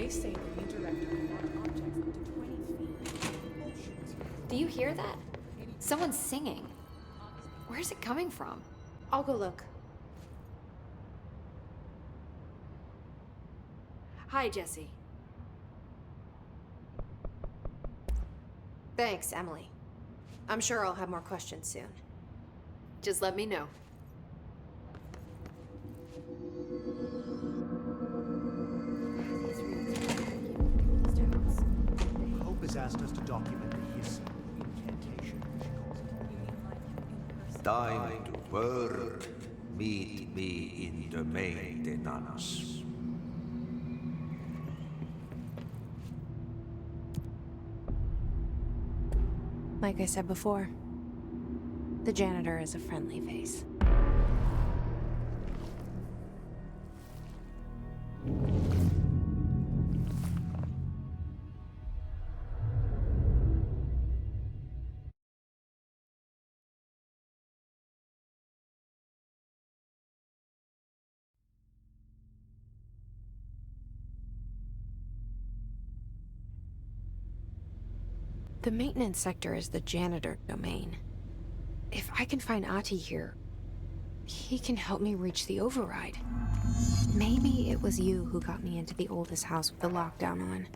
They say the new director can lock objects up to 20 feet. Bullshit. Do you hear that? Someone's singing. Where's it coming from? I'll go look. Hi, Jesse. Thanks, Emily. I'm sure I'll have more questions soon. Just let me know. Hope has asked us to document the hissing incantation, she calls it. Time to work. Meet me in the maintenance. Like I said before, the janitor is a friendly face. The maintenance sector is the janitor domain. If I can find Ahti here, he can help me reach the override. Maybe it was you who got me into the oldest house with the lockdown on.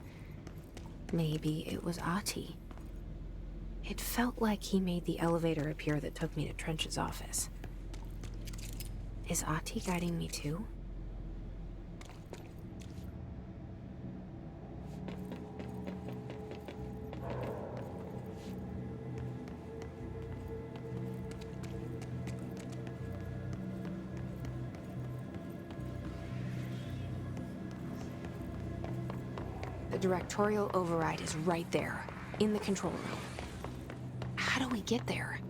Maybe it was Ahti. It felt like he made the elevator appear that took me to Trench's office. Is Ahti guiding me too? The directorial override is right there, in the control room. How do we get there?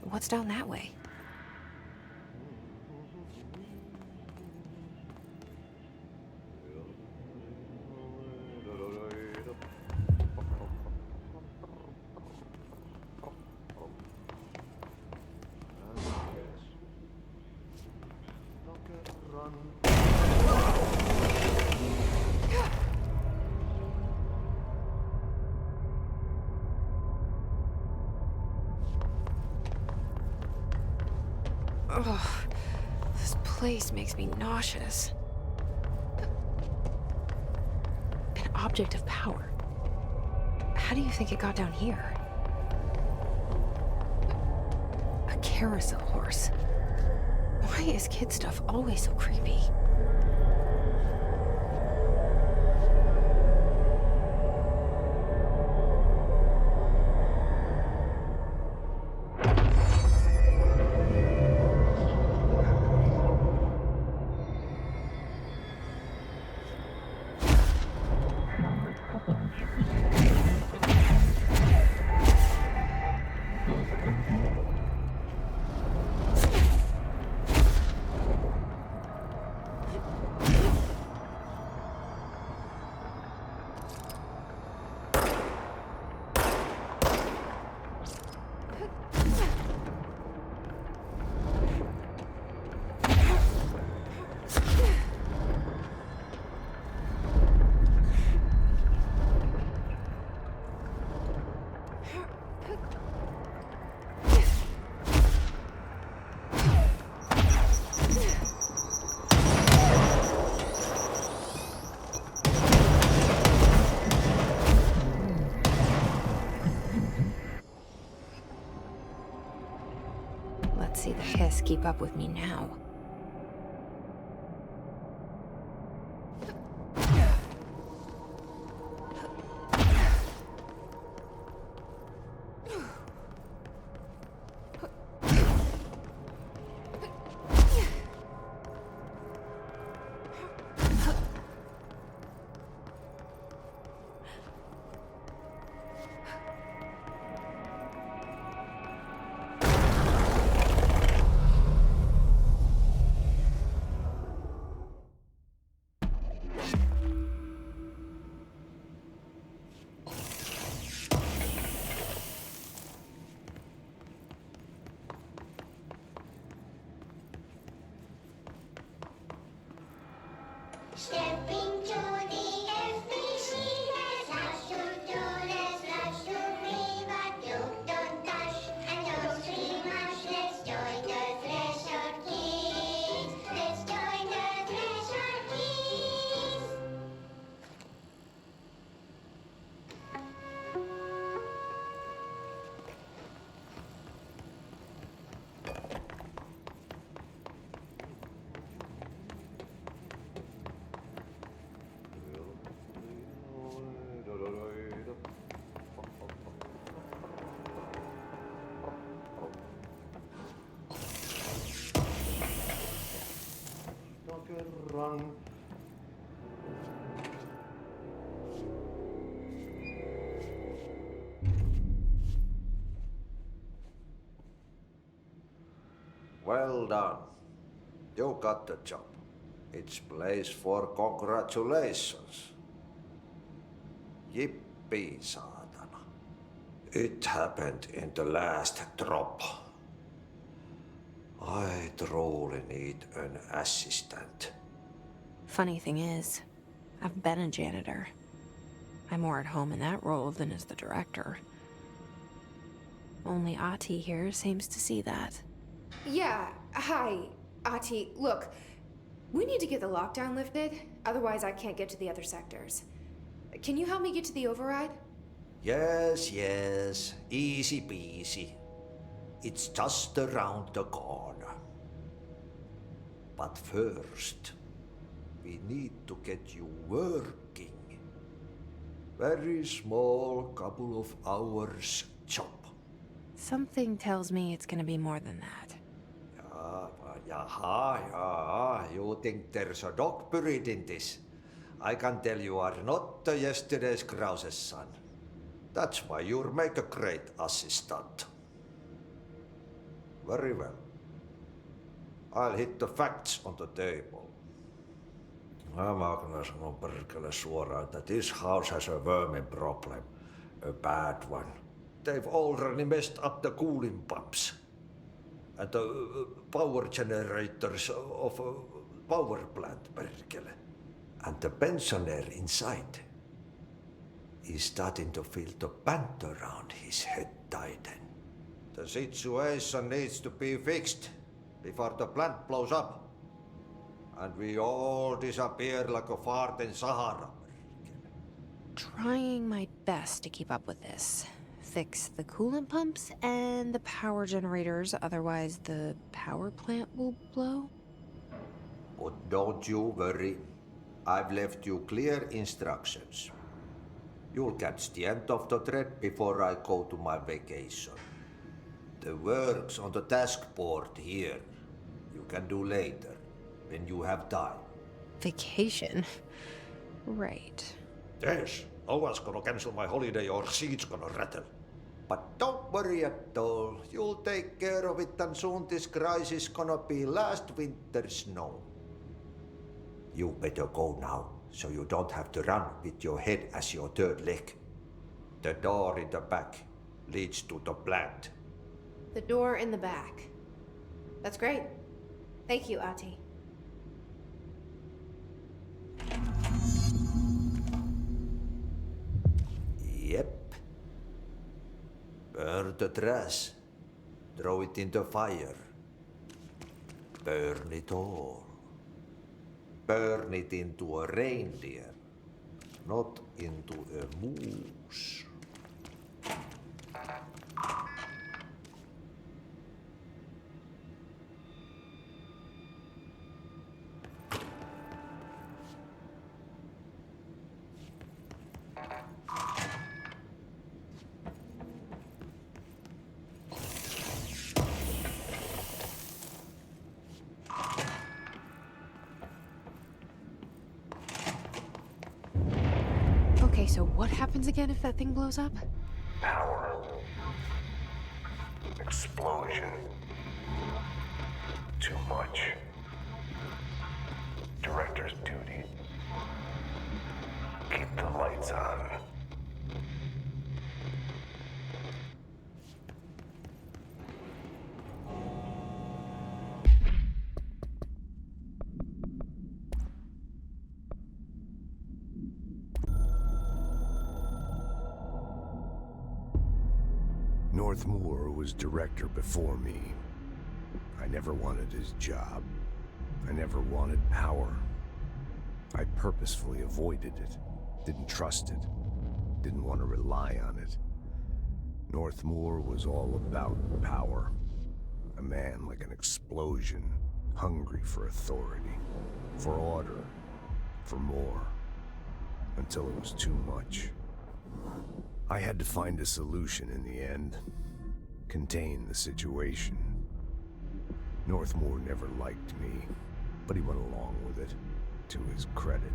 What's down that way? Ugh, this place makes me nauseous. An object of power. How do you think it got down here? A carousel horse. Why is kid stuff always so creepy? Let's see the hiss keep up with me now. Stepping to the FBC, there's lots to do, there's lots to read, but you don't touch and don't scream much. Let's join the Treasure Kids. Let's join the Treasure Kids. Run. Well done. You got the job. It's place for congratulations. Yippee, saatana. It happened in the last drop. I truly need an assistant. Funny thing is, I've been a janitor. I'm more at home in that role than as the director. Only Ahti here seems to see that. Yeah, hi, Ahti. Look, we need to get the lockdown lifted, otherwise I can't get to the other sectors. Can you help me get to the override? Yes, easy peasy. It's just around the corner. But first, we need to get you working. Very small, couple of hours job. Something tells me it's gonna be more than that. Yeah. You think there's a dog buried in this? I can tell you are not yesterday's Krause's son. That's why you'll make a great assistant. Very well. I'll hit the facts on the table. Mä kyllä sanon perkele suoraan, että this house has a vermin problem. A bad one. They've already messed up the cooling pumps. And the power generators of a power plant, perkele. And the pensioner inside is starting to feel the band around his head tighten. The situation needs to be fixed before the plant blows up. And we all disappear like a fart in Sahara. Trying my best to keep up with this. Fix the coolant pumps and the power generators, otherwise the power plant will blow. But don't you worry. I've left you clear instructions. You'll catch the end of the thread before I go to my vacation. The work's on the task board here. You can do later, when you have time. Vacation? Right. Yes, no one's gonna cancel my holiday or seat's gonna rattle. But don't worry at all. You'll take care of it and soon this crisis gonna be last winter's snow. You better go now, so you don't have to run with your head as your third leg. The door in the back leads to the plant. The door in the back. That's great. Thank you, Ati. Yep. Burn the trash. Throw it in the fire. Burn it all. Burn it into a reindeer, not into a moose. Okay, so what happens again if that thing blows up? Power. Explosion. Too much. Director's duty. Keep the lights on. Northmoor was director before me. I never wanted his job. I never wanted power. I purposefully avoided it, didn't trust it, didn't want to rely on it. Northmoor was all about power. A man like an explosion, hungry for authority, for order, for more, until it was too much. I had to find a solution in the end. Contain the situation. Northmoor never liked me, but he went along with it, to his credit.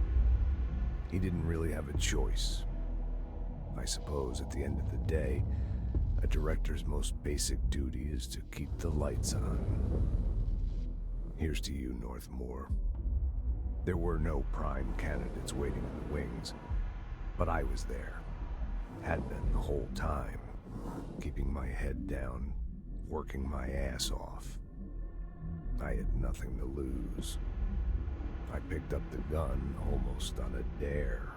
He didn't really have a choice. I suppose at the end of the day, a director's most basic duty is to keep the lights on. Here's to you, Northmoor. There were no prime candidates waiting in the wings, but I was there. Had been the whole time, keeping my head down, working my ass off. I had nothing to lose. I picked up the gun almost on a dare.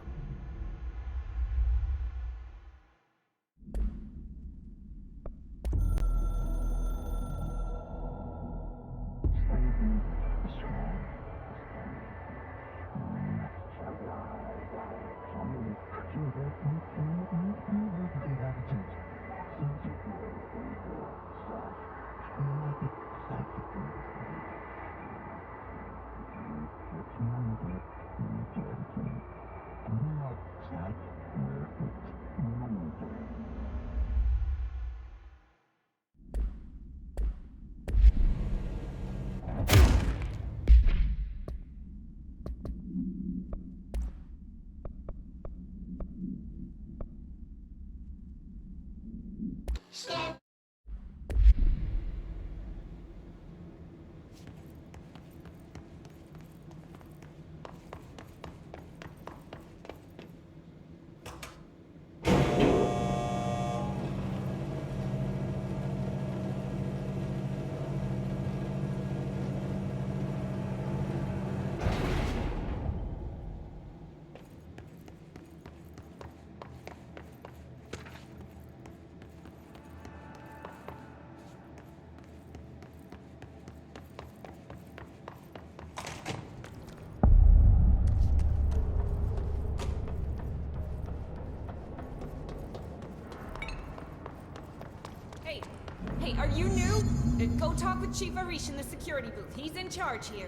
Hey, are you new? Go talk with Chief Arish in the security booth. He's in charge here.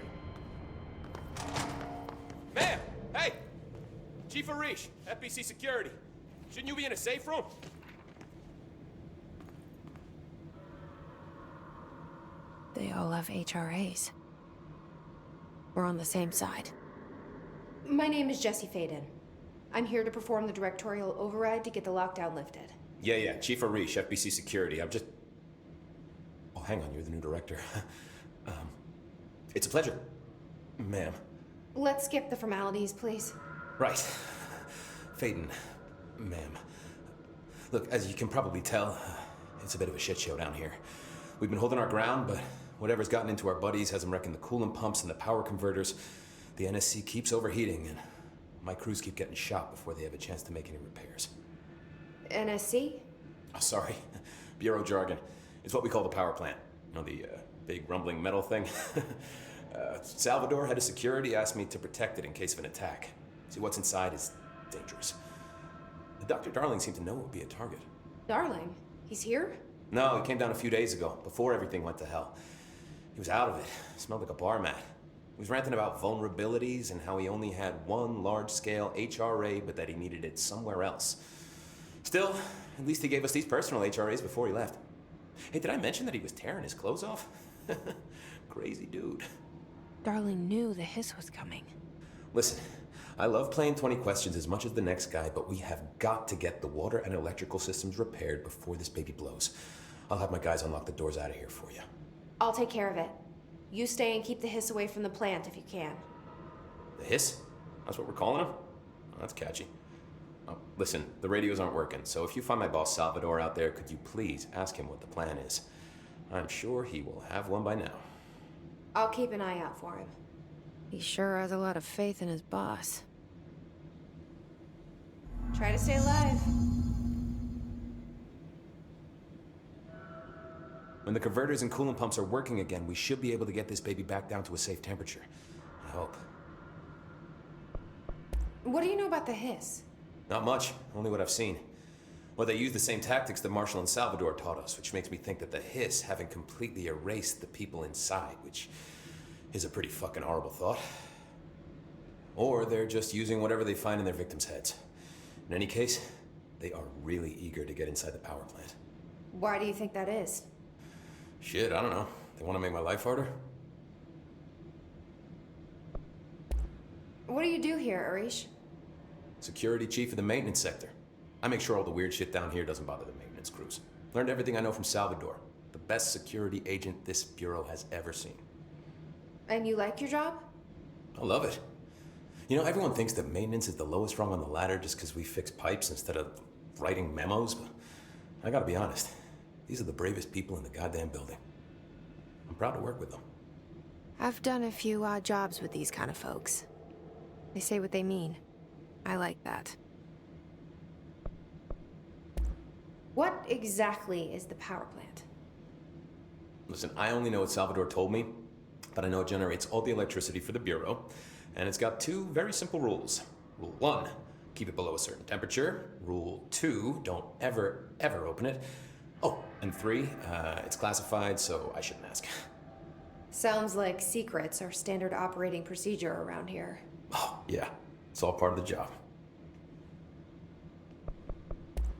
Ma'am! Hey! Chief Arish, FBC Security. Shouldn't you be in a safe room? They all have HRAs. We're on the same side. My name is Jesse Flavien. I'm here to perform the directorial override to get the lockdown lifted. Yeah, Chief Arish, FBC Security. I'm just... Oh, hang on, you're the new director. It's a pleasure, ma'am. Let's skip the formalities, please. Right. Flavien, ma'am. Look, as you can probably tell, it's a bit of a shit show down here. We've been holding our ground, but whatever's gotten into our buddies has them wrecking the coolant pumps and the power converters. The NSC keeps overheating, and my crews keep getting shot before they have a chance to make any repairs. NSC? Oh, sorry. Bureau jargon. It's what we call the power plant. You know, the big rumbling metal thing? Salvador, head of security, asked me to protect it in case of an attack. See, what's inside is dangerous. Dr. Darling seemed to know it would be a target. Darling? He's here? No, he came down a few days ago, before everything went to hell. He was out of it. Smelled like a bar mat. He was ranting about vulnerabilities and how he only had one large-scale HRA, but that he needed it somewhere else. Still, at least he gave us these personal HRAs before he left. Hey, did I mention that he was tearing his clothes off? Crazy dude. Darling knew the hiss was coming. Listen, I love playing 20 questions as much as the next guy, but we have got to get the water and electrical systems repaired before this baby blows. I'll have my guys unlock the doors out of here for you. I'll take care of it. You stay and keep the hiss away from the plant if you can. The hiss? That's what we're calling him? Oh, that's catchy. Oh, listen, the radios aren't working, so if you find my boss Salvador out there, could you please ask him what the plan is? I'm sure he will have one by now. I'll keep an eye out for him. He sure has a lot of faith in his boss. Try to stay alive. When the converters and coolant pumps are working again, we should be able to get this baby back down to a safe temperature. I hope. What do you know about the hiss? Not much, only what I've seen. Well, they use the same tactics that Marshall and Salvador taught us, which makes me think that the hiss haven't completely erased the people inside, which is a pretty fucking horrible thought. Or they're just using whatever they find in their victims' heads. In any case, they are really eager to get inside the power plant. Why do you think that is? Shit, I don't know. They want to make my life harder? What do you do here, Arish? Security chief of the maintenance sector. I make sure all the weird shit down here doesn't bother the maintenance crews. Learned everything I know from Salvador. The best security agent this bureau has ever seen. And you like your job? I love it. You know, everyone thinks that maintenance is the lowest rung on the ladder just because we fix pipes instead of writing memos, but I gotta be honest. These are the bravest people in the goddamn building. I'm proud to work with them. I've done a few odd jobs with these kind of folks. They say what they mean. I like that. What exactly is the power plant? Listen, I only know what Salvador told me, but I know it generates all the electricity for the Bureau, and it's got two very simple rules. Rule 1, keep it below a certain temperature. Rule 2, don't ever open it. Oh, and 3, it's classified, so I shouldn't ask. Sounds like secrets are standard operating procedure around here. Oh, yeah. It's all part of the job.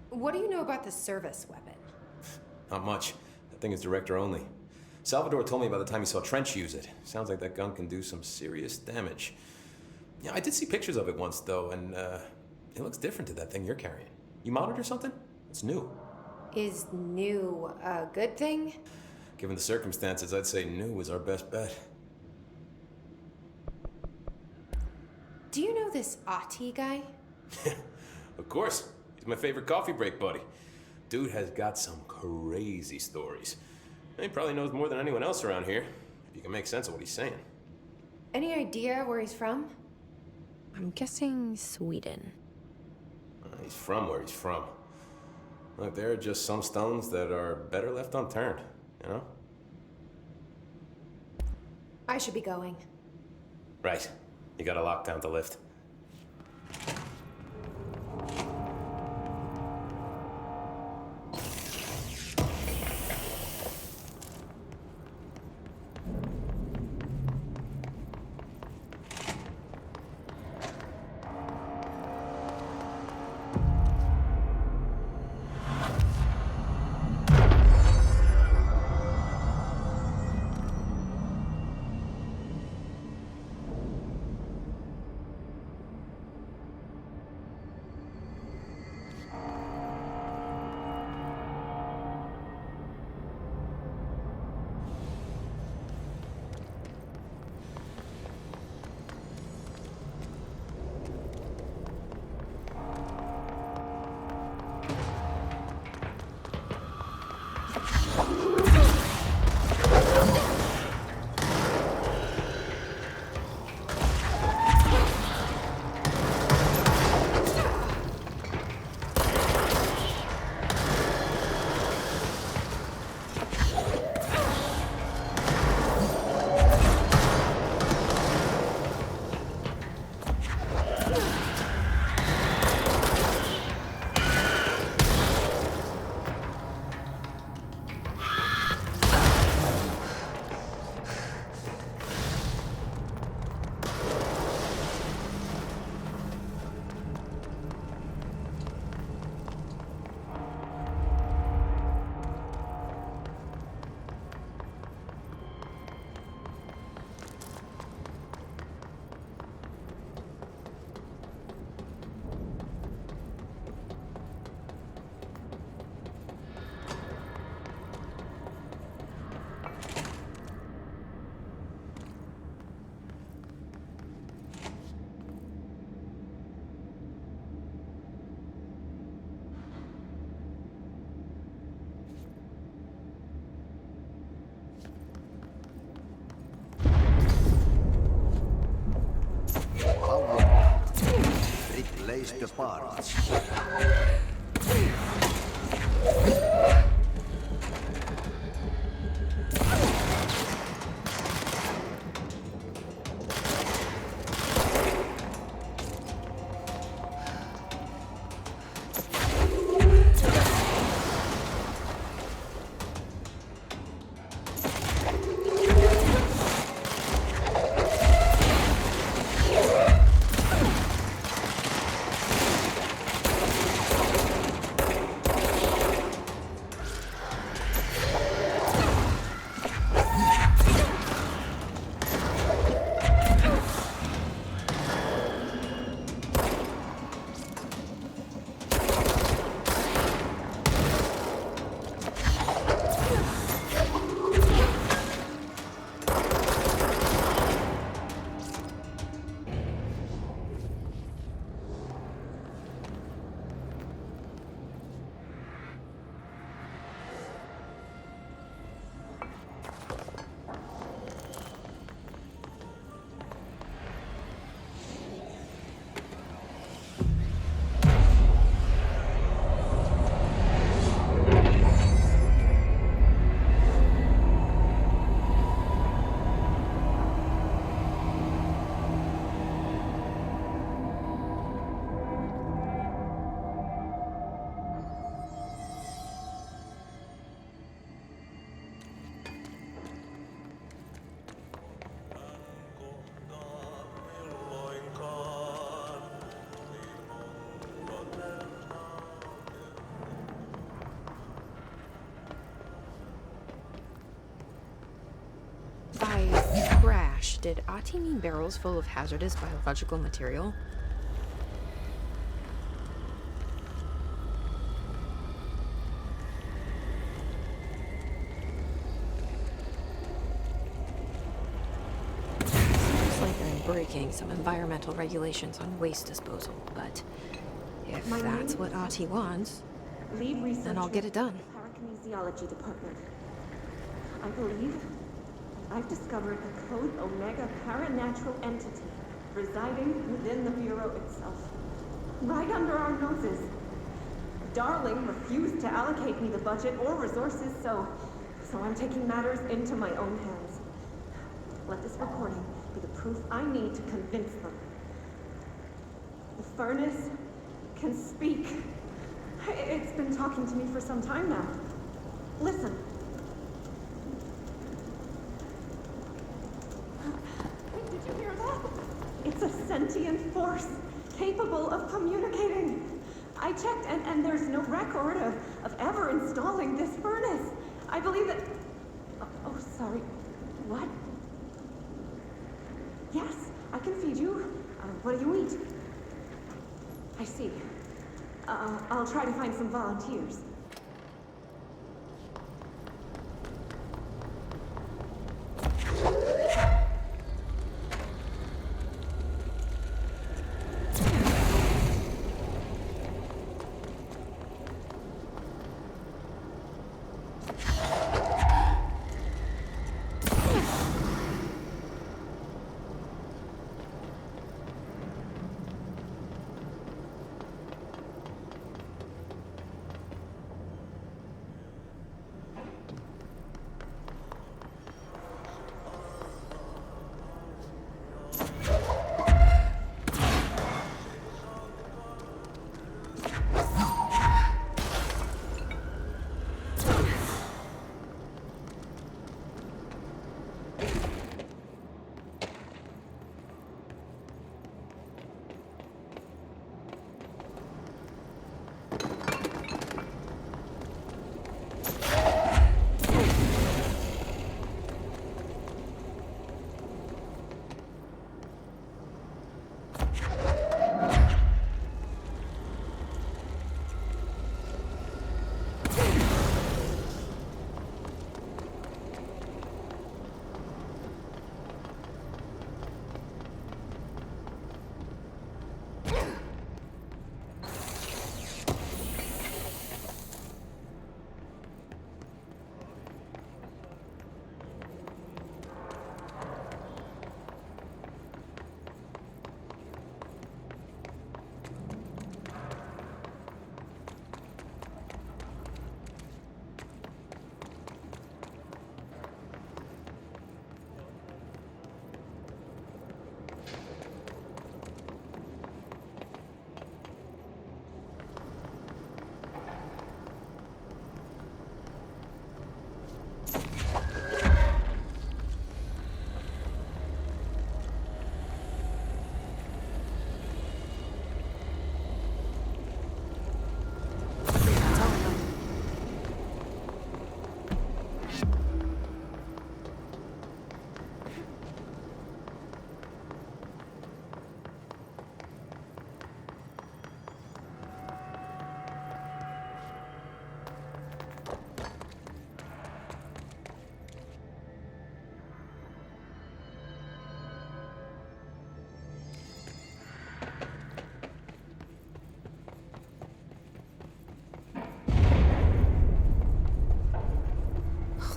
What do you know about the service weapon? Not much. That thing is director only. Salvador told me by the time he saw Trench use it. Sounds like that gun can do some serious damage. Yeah, I did see pictures of it once, though, and it looks different to that thing you're carrying. You modded or something? It's new. Is new a good thing? Given the circumstances, I'd say new is our best bet. Do you know this Ati guy? Of course. He's my favorite coffee break buddy. Dude has got some crazy stories. He probably knows more than anyone else around here, if you can make sense of what he's saying. Any idea where he's from? I'm guessing Sweden. He's from where he's from. Look, there are just some stones that are better left unturned, you know? I should be going. Right. You got a lockdown to lift. face the parts. By crash, did Ati mean barrels full of hazardous biological material? Seems like I'm breaking some environmental regulations on waste disposal, but if that's what Ati wants, Lead researcher then I'll get it done. Parakinesiology department. I believe I've discovered a Code Omega paranatural entity residing within the Bureau itself. Right under our noses. Darling refused to allocate me the budget or resources, so I'm taking matters into my own hands. Let this recording be the proof I need to convince them. The furnace can speak. It's been talking to me for some time now. Listen. Did you hear that? It's a sentient force, capable of communicating. I checked, and there's no record of ever installing this furnace. I believe that... Oh, sorry. What? Yes, I can feed you. What do you eat? I see. I'll try to find some volunteers.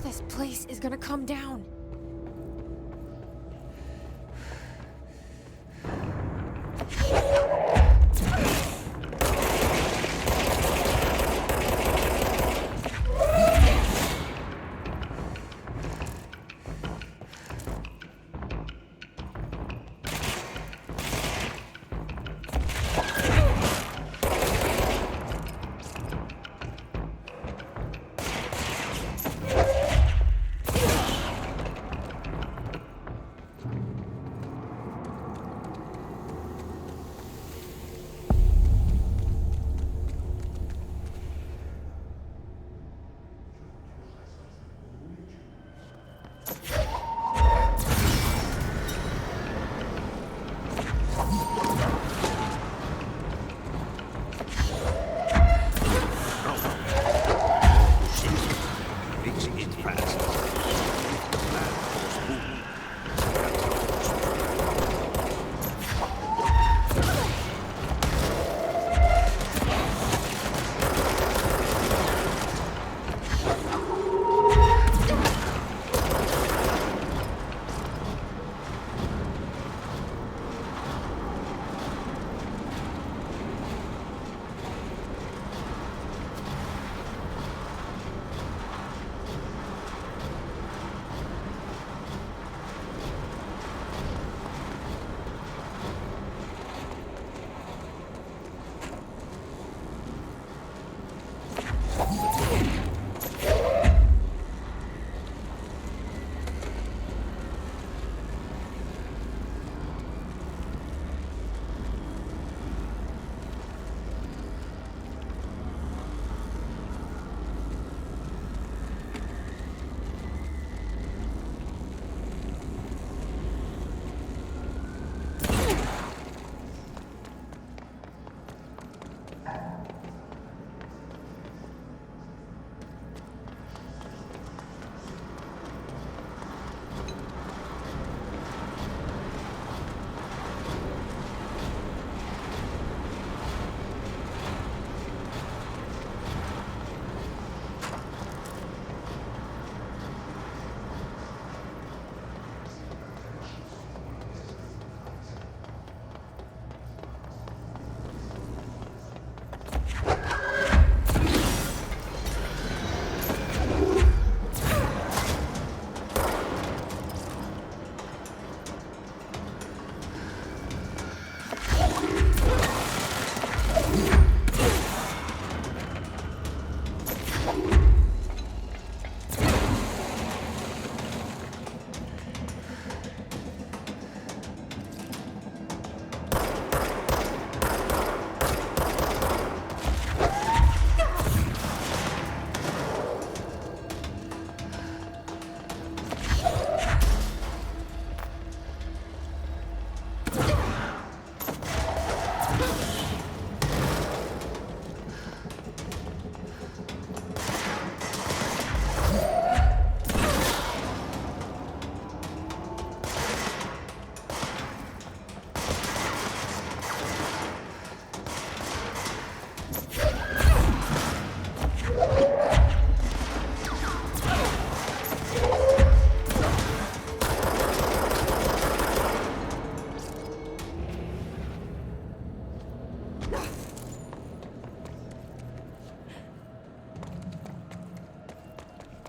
This place is gonna come down.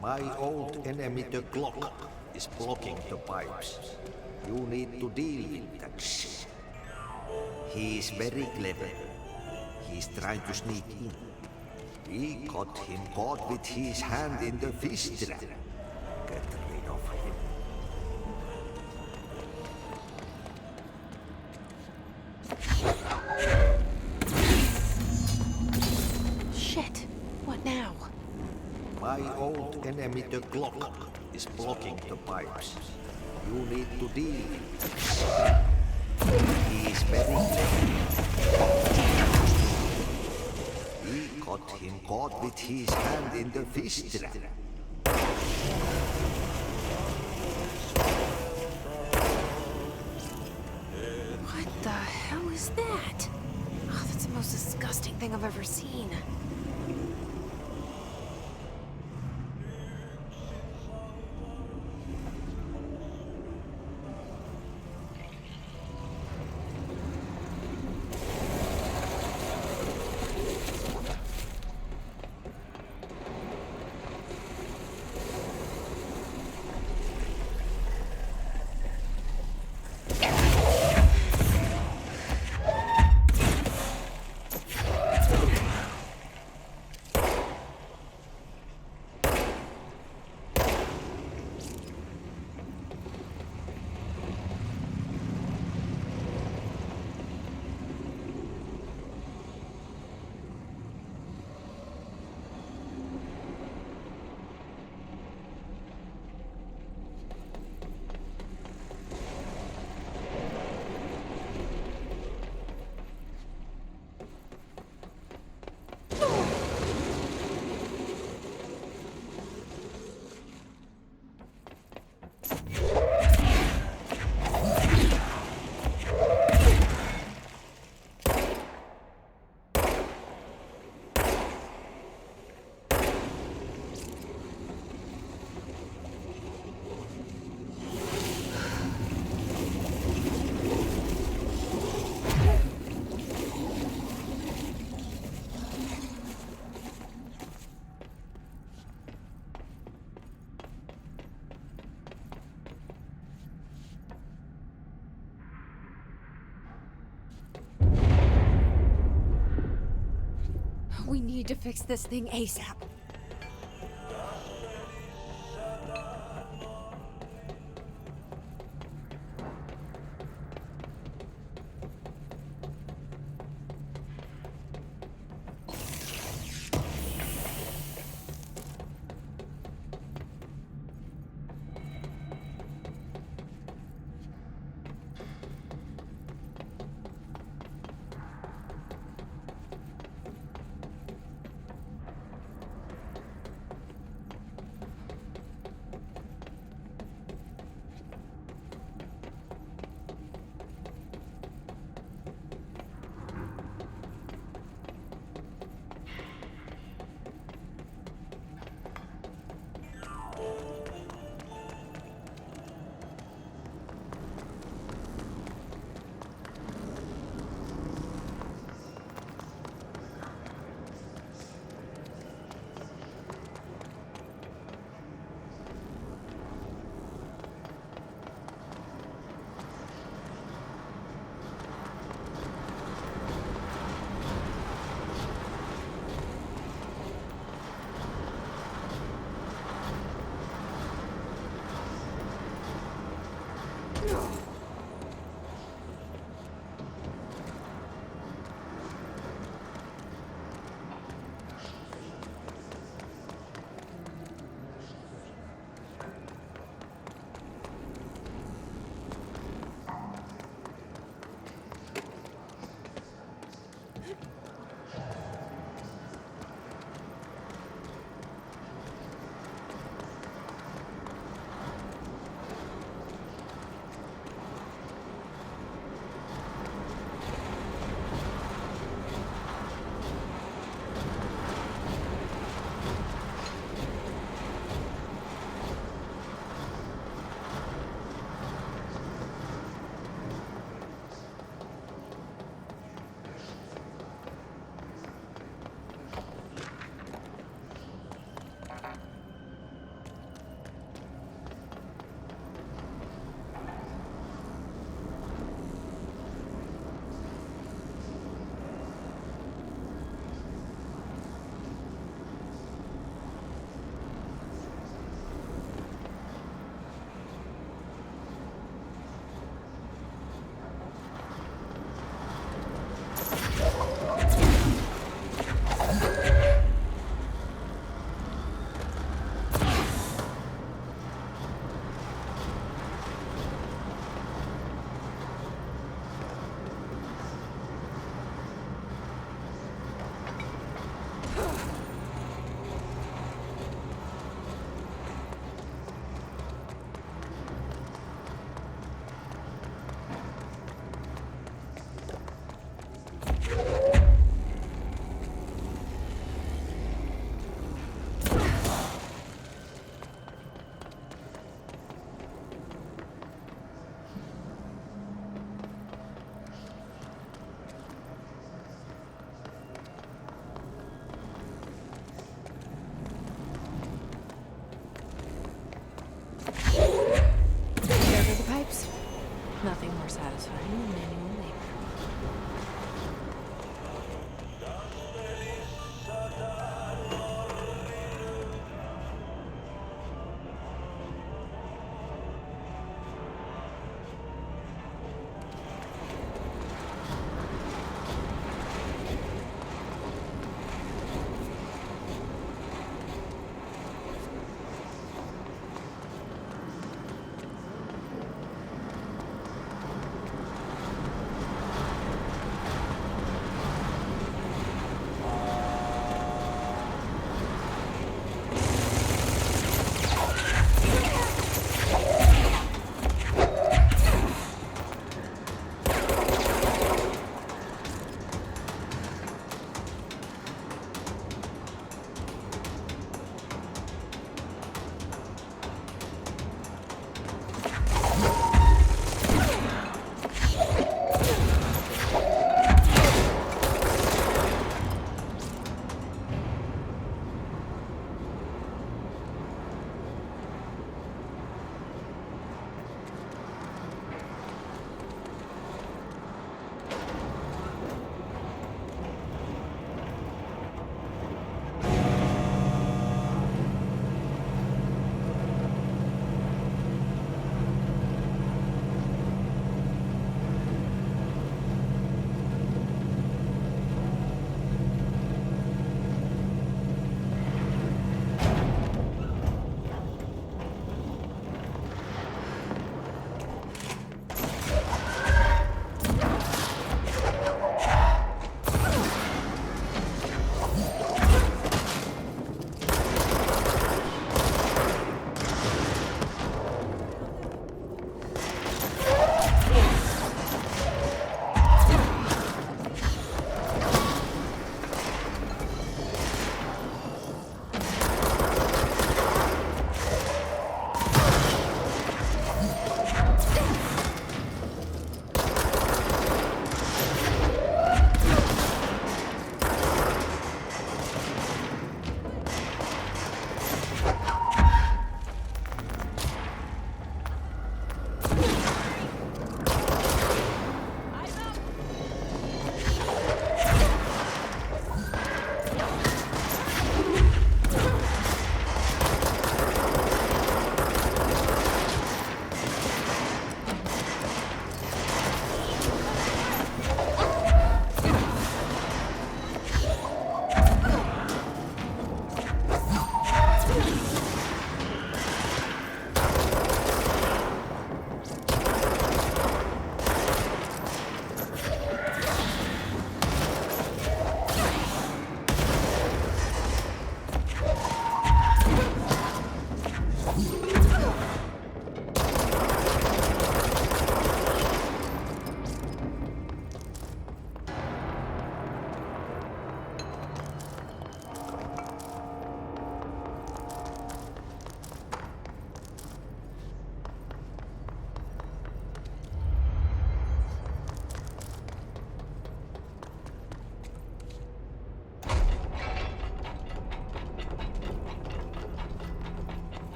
My old enemy, the clock, is blocking the pipes. You need to deal with that shit. He is very clever. He's trying to sneak in. We got him caught with his hand in the fish trap. Get rid of him. Shit. What now? My old enemy, the clock, is blocking the pipes. You need to deal with it. He is very clever. We got him caught with his hand in the fish trap. What the hell is that? Oh, that's the most disgusting thing I've ever seen. need to fix this thing ASAP. Nothing more satisfying than manual labor.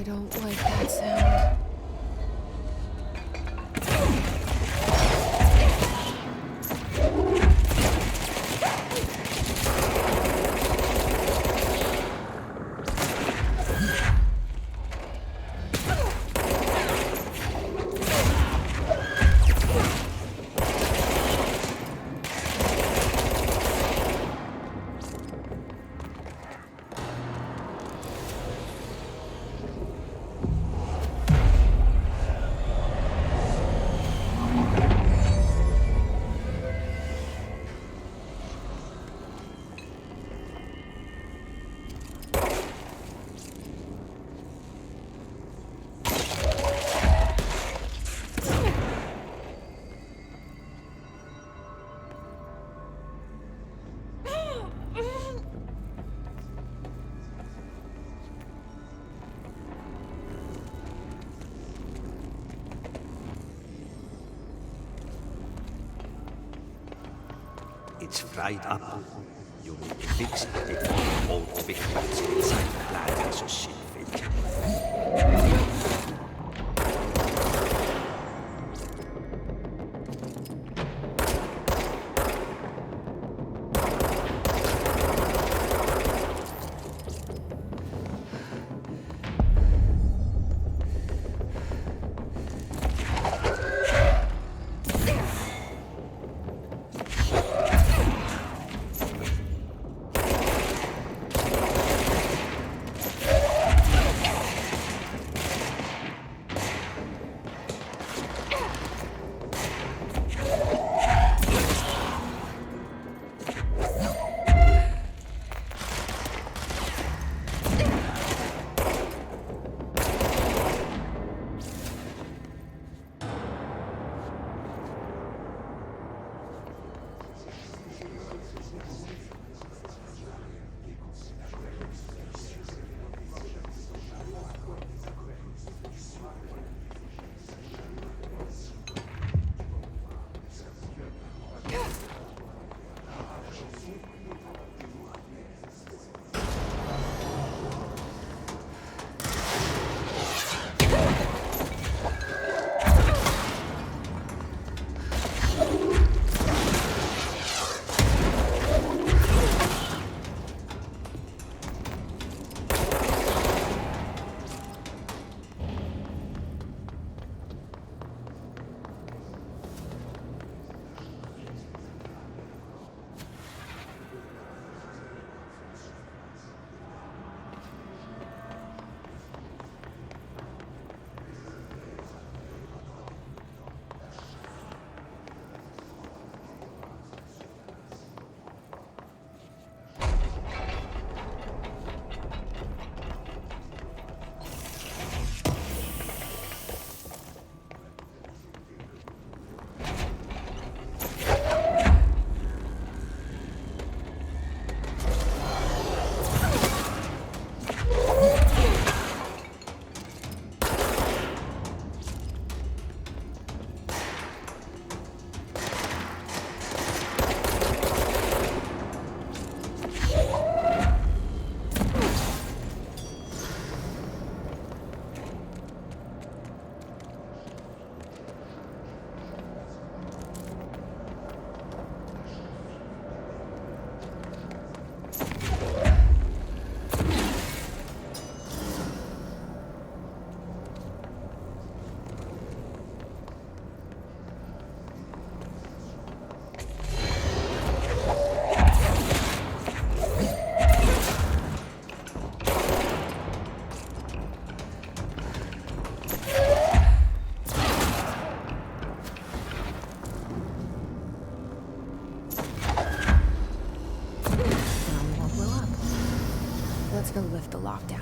I don't like that sound. It's fried up. You need to fix it before old victims inside the plant has a shit fit. Let's go lift the lockdown.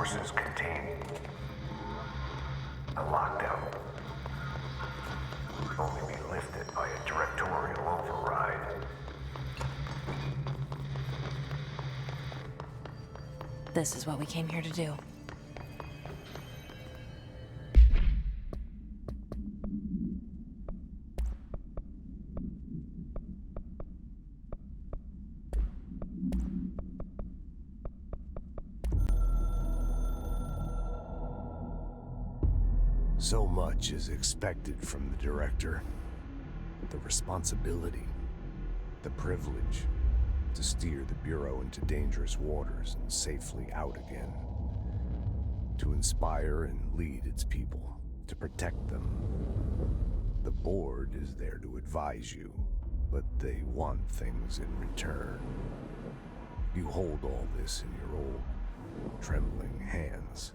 forces contain a lockdown could only be lifted by a directorial override. This is what we came here to do. So much is expected from the director. The responsibility, the privilege to steer the Bureau into dangerous waters and safely out again. To inspire and lead its people, to protect them. The board is there to advise you, but they want things in return. You hold all this in your old, trembling hands.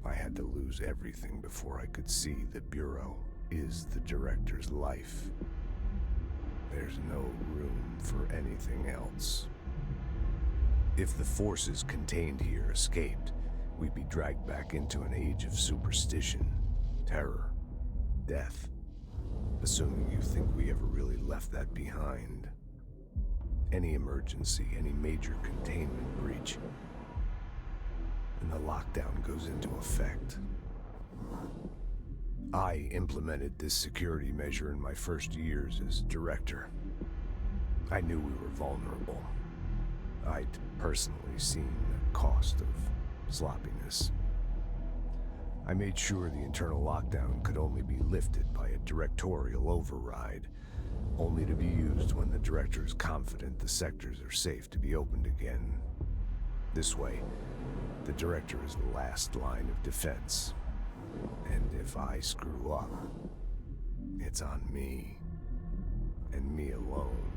I had to lose everything before I could see the Bureau is the director's life. There's no room for anything else. If the forces contained here escaped, we'd be dragged back into an age of superstition, terror, death. Assuming you think we ever really left that behind. Any emergency, any major containment breach, and the lockdown goes into effect. I implemented this security measure in my first years as director. I knew we were vulnerable. I'd personally seen the cost of sloppiness. I made sure the internal lockdown could only be lifted by a directorial override, only to be used when the director is confident the sectors are safe to be opened again. This way, the director is the last line of defense. And if I screw up, it's on me, and me alone.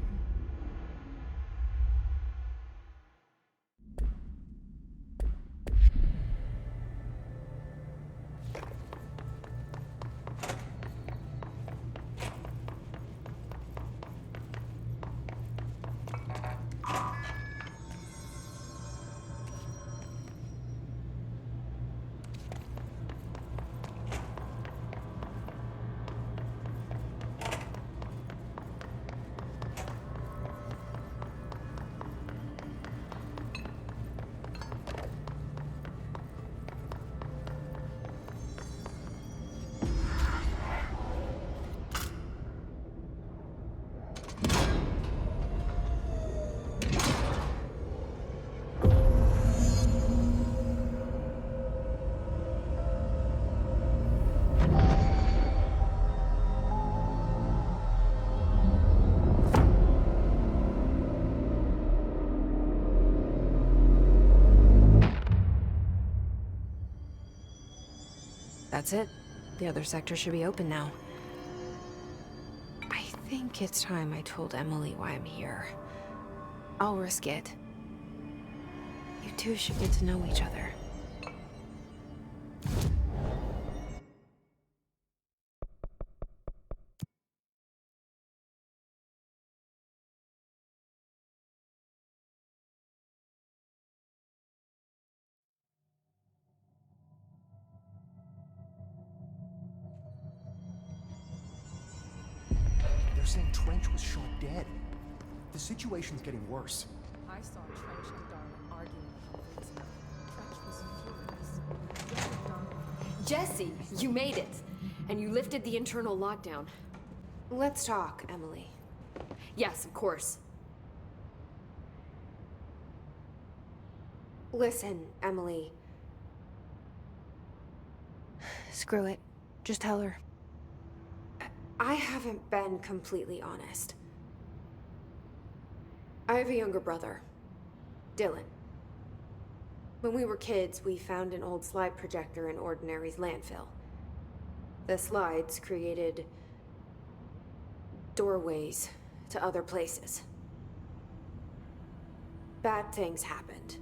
That's it. The other sector should be open now. I think it's time I told Emily why I'm here. I'll risk it. You two should get to know each other. They're saying Trench was shot dead. The situation's getting worse. I saw Trench and Darwin arguing a couple days ago. Trench was furious. Jesse, you made it. And you lifted the internal lockdown. Let's talk, Emily. Yes, of course. Listen, Emily. Screw it. Just tell her. I haven't been completely honest. I have a younger brother, Dylan. When we were kids, we found an old slide projector in Ordinary's landfill. The slides created doorways to other places. Bad things happened.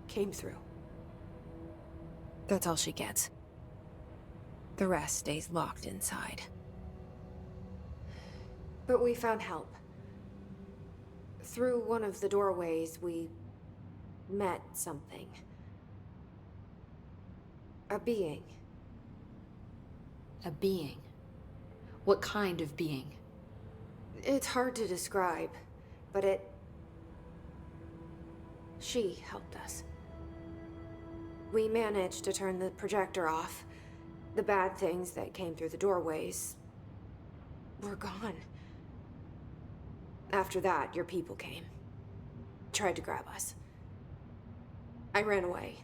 Came through. That's all she gets. The rest stays locked inside. But we found help. Through one of the doorways, we met something. A being. A being? What kind of being? It's hard to describe, but she helped us. We managed to turn the projector off. The bad things that came through the doorways were gone. After that, your people came. Tried to grab us. I ran away.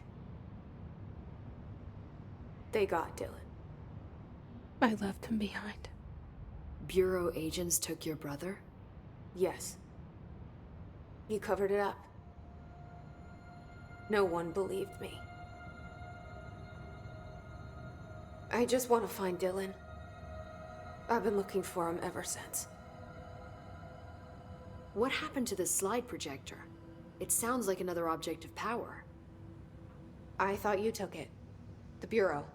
They got Dylan. I left him behind. Bureau agents took your brother? Yes. You covered it up. No one believed me. I just want to find Dylan. I've been looking for him ever since. What happened to the slide projector? It sounds like another object of power. I thought you took it. The Bureau.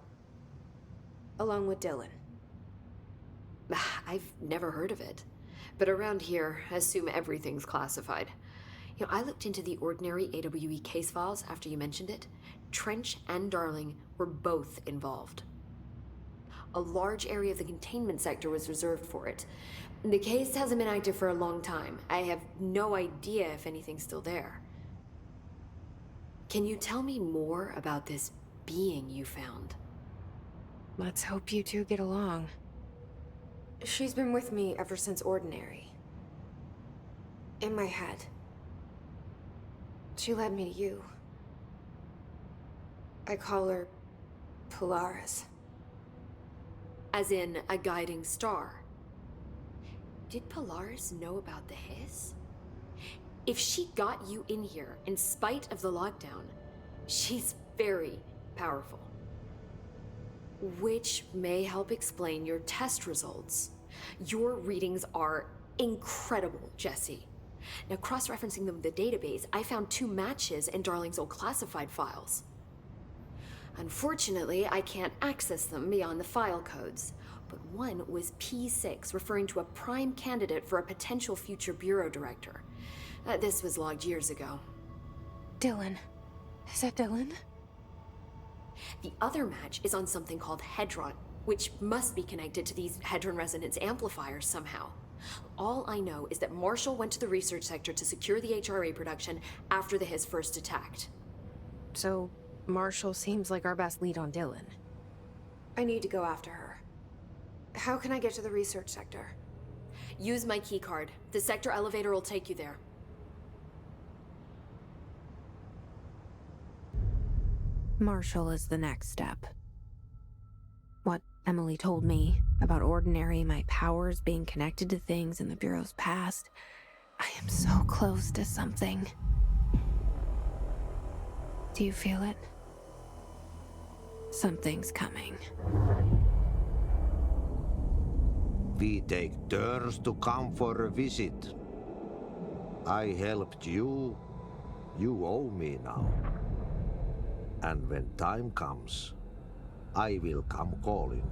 Along with Dylan. I've never heard of it. But around here, I assume everything's classified. You know, I looked into the ordinary AWE case files after you mentioned it. Trench and Darling were both involved. A large area of the containment sector was reserved for it. The case hasn't been active for a long time. I have no idea if anything's still there. Can you tell me more about this being you found? Let's hope you two get along. She's been with me ever since Ordinary. In my head. She led me to you. I call her Polaris. As in, a guiding star. Did Polaris know about the hiss? If she got you in here in spite of the lockdown, she's very powerful. Which may help explain your test results. Your readings are incredible, Jesse. Now, cross-referencing them with the database, I found 2 matches in Darling's old classified files. Unfortunately, I can't access them beyond the file codes, but one was P6, referring to a prime candidate for a potential future bureau director. This was logged years ago. Dylan. Is that Dylan? The other match is on something called Hedron, which must be connected to these Hedron resonance amplifiers somehow. All I know is that Marshall went to the research sector to secure the HRA production after the hiss first attacked. So, Marshall seems like our best lead on Dylan. I need to go after her. How can I get to the research sector? Use my keycard. The sector elevator will take you there. Marshall is the next step. What Emily told me about Ordinary, my powers being connected to things in the Bureau's past, I am so close to something. Do you feel it? Something's coming. We take turns to come for a visit. I helped you. You owe me now. And when time comes, I will come calling.